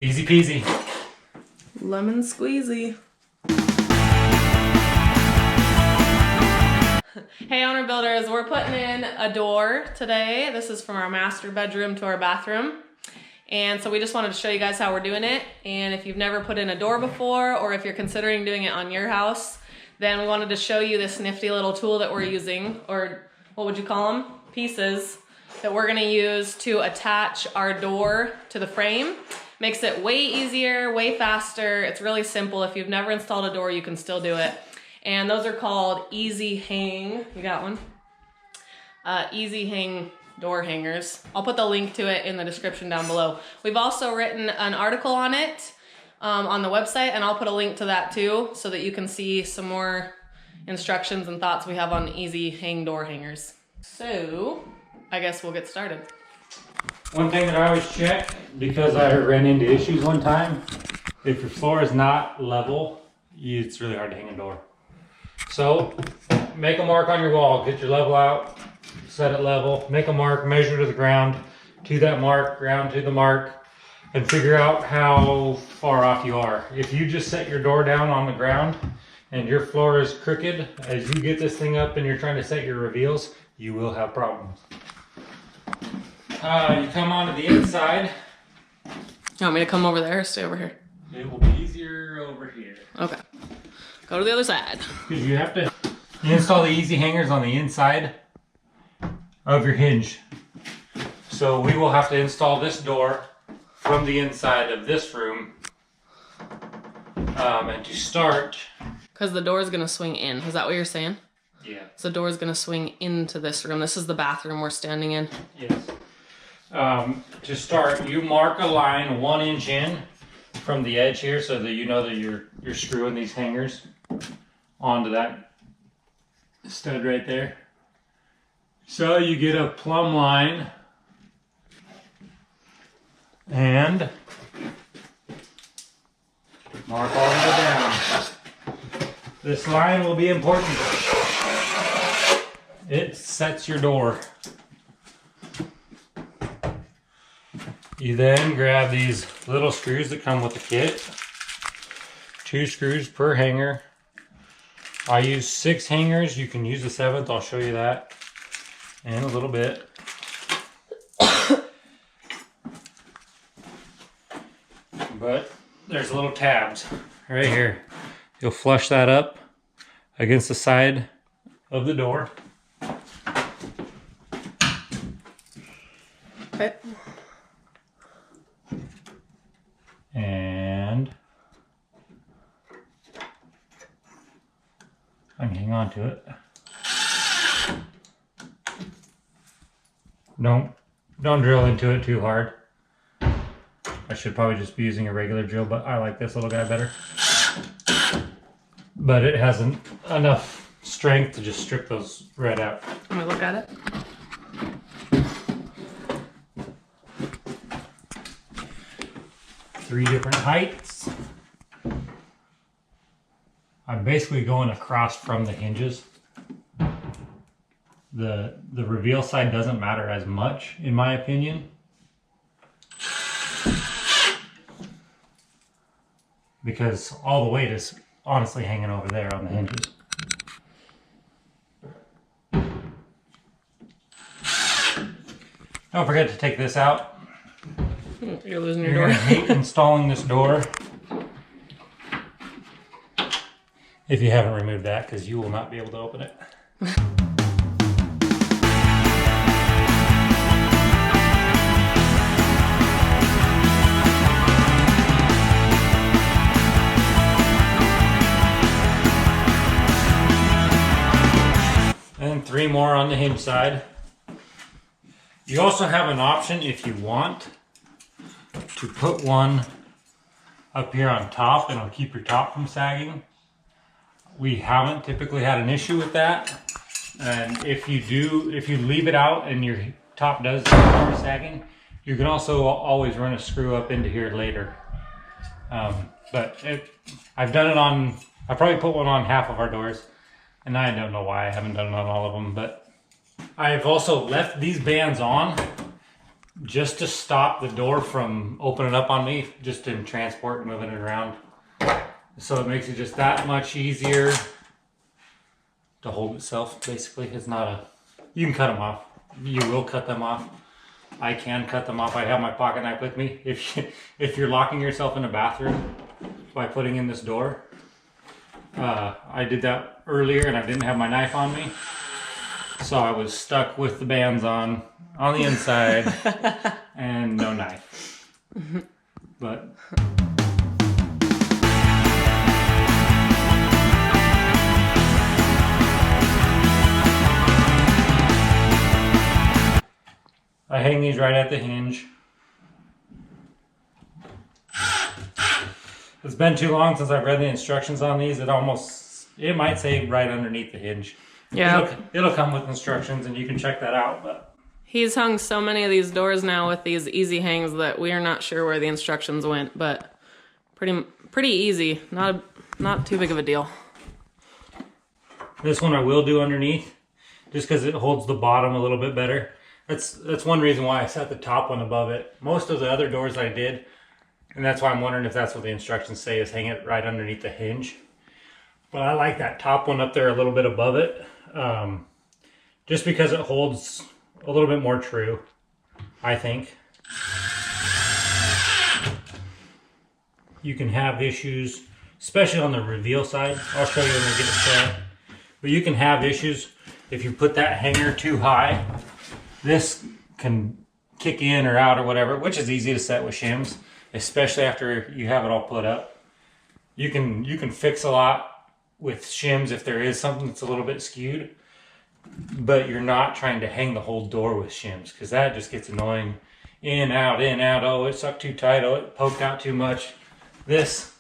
Easy peasy. Lemon squeezy. Hey owner builders, we're putting in a door today. This is from our master bedroom to our bathroom. And so we just wanted to show you guys how we're doing it. And if you've never put in a door before, or if you're considering doing it on your house, then we wanted to show you this nifty little tool that we're using, or what would you call them? Pieces that we're gonna use to attach our door to the frame. Makes it way easier, way faster. It's really simple. If you've never installed a door, you can still do it. And those are called easy hang. You got one? Easy hang door hangers. I'll put the link to it in the description down below. We've also written an article on it on the website, and I'll put a link to that too so that you can see some more instructions and thoughts we have on easy hang door hangers. So I guess we'll get started. One thing that I always check, because I ran into issues one time, if your floor is not level, it's really hard to hang a door. So make a mark on your wall, get your level out, set it level, make a mark, measure to the ground, to that mark, ground to the mark, and figure out how far off you are. If you just set your door down on the ground and your floor is crooked, as you get this thing up and you're trying to set your reveals, you will have problems. You come onto the inside. You want me to come over there or stay over here? It will be easier over here. Okay. Go to the other side. Because you have to install the easy hangers on the inside of your hinge. So we will have to install this door from the inside of this room. And to start... Because the door is going to swing in. Is that what you're saying? Yeah. So the door is going to swing into this room. This is the bathroom we're standing in. Yes. To start, you mark a line 1 inch in from the edge here so that you know that you're screwing these hangers onto that stud right there. So you get a plumb line and mark all the way down. This line will be important. It sets your door. You then grab these little screws that come with the kit. 2 screws per hanger. I use 6 hangers. You can use the 7th. I'll show you that in a little bit. But there's little tabs right here. You'll flush that up against the side of the door. Okay. And I can hang on to it. Don't drill into it too hard. I should probably just be using a regular drill, but I like this little guy better. But it has enough strength to just strip those right out. Let me look at it. Three different heights. I'm basically going across from the hinges. The reveal side doesn't matter as much, in my opinion, because all the weight is honestly hanging over there on the hinges. Don't forget to take this out. You're losing your You're door. gonna hate installing this door if you haven't removed that, because you will not be able to open it. And 3 more on the hinge side. You also have an option, if you want, to put one up here on top, and it'll keep your top from sagging. We haven't typically had an issue with that. And if you leave it out and your top does start sagging, you can also always run a screw up into here later. I've done it on, I probably put one on half of our doors, and I don't know why I haven't done it on all of them, but I've also left these bands on just to stop the door from opening up on me, just in transport, moving it around. So it makes it just that much easier to hold itself, basically. It's not a, you can cut them off. You will cut them off. I can cut them off. I have my pocket knife with me. If you're locking yourself in a bathroom by putting in this door, I did that earlier and I didn't have my knife on me. So I was stuck with the bands on the inside and no knife. But I hang these right at the hinge. It's been too long since I've read the instructions on these. It might say right underneath the hinge. Yeah. It'll come with instructions and you can check that out. But He's hung so many of these doors now with these easy hangs that we are not sure where the instructions went, but pretty easy. Not too big of a deal. this one I will do underneath just because it holds the bottom a little bit better. That's one reason why I set the top one above it. Most of the other doors I did, and that's why I'm wondering if that's what the instructions say, is hang it right underneath the hinge. But I like that top one up there a little bit above it, just because it holds a little bit more true, I think. You can have issues, especially on the reveal side. I'll show you when we get it set. But you can have issues if you put that hanger too high. This can kick in or out or whatever, which is easy to set with shims, especially after you have it all put up. You can fix a lot with shims if there is something that's a little bit skewed, but you're not trying to hang the whole door with shims because that just gets annoying. In, out, oh, it sucked too tight, oh, it poked out too much. This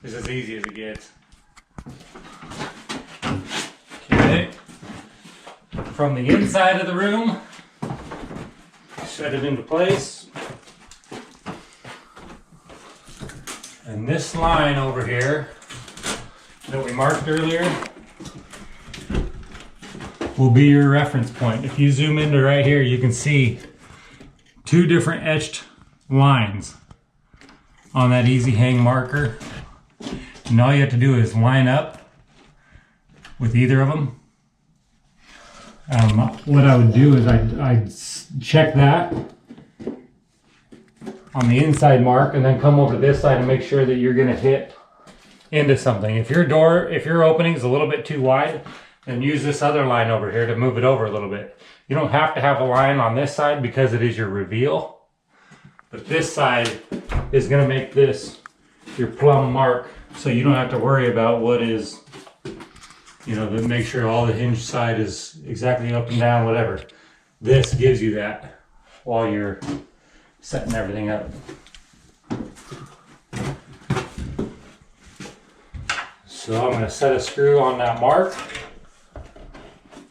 is as easy as it gets. Okay. From the inside of the room, set it into place. And this line over here that we marked earlier will be your reference point. If you zoom into right here, you can see two different etched lines on that easy hang marker. And all you have to do is line up with either of them. What I would do is I'd check that on the inside mark and then come over to this side and make sure that you're going to hit into something. If your opening is a little bit too wide, then use this other line over here to move it over a little bit. You don't have to have a line on this side because it is your reveal, but this side is going to make this your plumb mark, so you don't have to worry about what is, to make sure all the hinge side is exactly up and down, whatever. This gives you that while you're setting everything up. So I'm going to set a screw on that mark,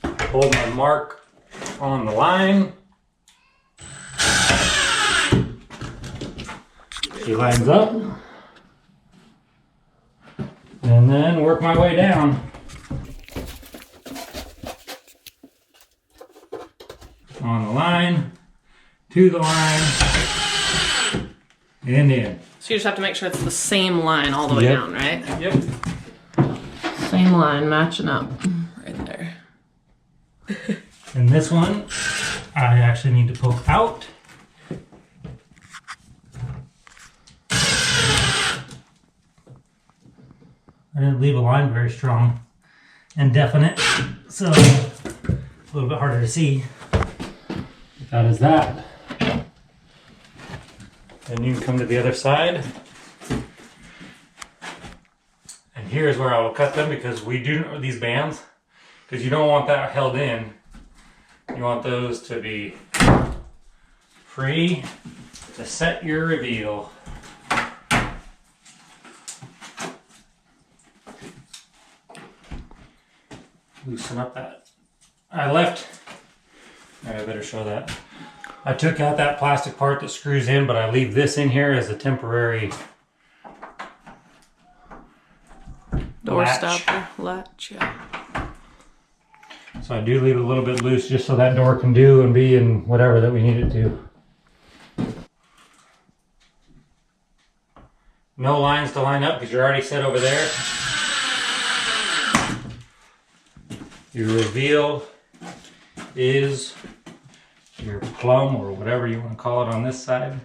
hold my mark on the line. She lines up, and then work my way down on the line, to the line, and in. So you just have to make sure it's the same line all the way down, right? Yep. Same line matching up right there. And this one, I actually need to poke out. I didn't leave a line very strong and definite, so a little bit harder to see. That is that. Then you can come to the other side. And here's where I will cut them, because we do these bands, because you don't want that held in. You want those to be free to set your reveal. Loosen up that. I better show that. I took out that plastic part that screws in, but I leave this in here as a temporary Door stopper, latch, yeah. So I do leave it a little bit loose just so that door can do and be in whatever that we need it to. No lines to line up because you're already set over there. Your reveal is your plumb or whatever you want to call it on this side.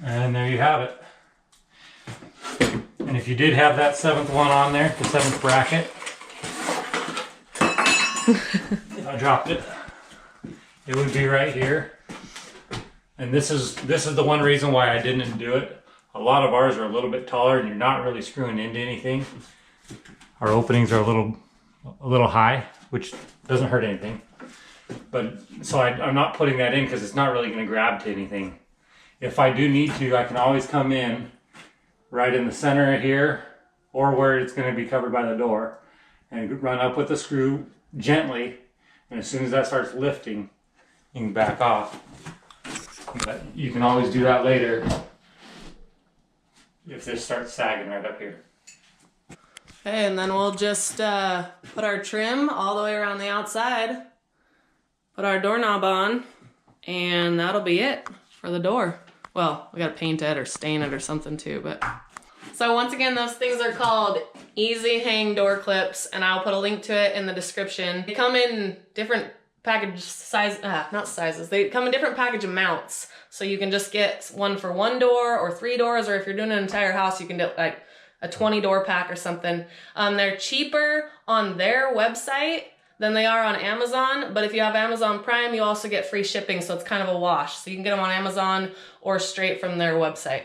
And there you have it. And if you did have that 7th one on there, the 7th bracket, I dropped it. It would be right here. And this is the one reason why I didn't do it. A lot of ours are a little bit taller and you're not really screwing into anything. Our openings are a little high, which doesn't hurt anything. But so I'm not putting that in because it's not really going to grab to anything. If I do need to, I can always come in right in the center here or where it's going to be covered by the door and run up with the screw gently. And as soon as that starts lifting, you can back off. But you can always do that later if this starts sagging right up here. Okay, and then we'll just put our trim all the way around the outside, put our doorknob on, and that'll be it for the door. Well, we gotta paint it or stain it or something too, but. So once again, those things are called Easy Hang Door Clips, and I'll put a link to it in the description. They come in different package size, not sizes, they come in different package amounts. So you can just get one for 1 door or 3 doors, or if you're doing an entire house, you can do like a 20 door pack or something. They're cheaper on their website than they are on Amazon, but if you have Amazon Prime, you also get free shipping, so it's kind of a wash. So you can get them on Amazon or straight from their website.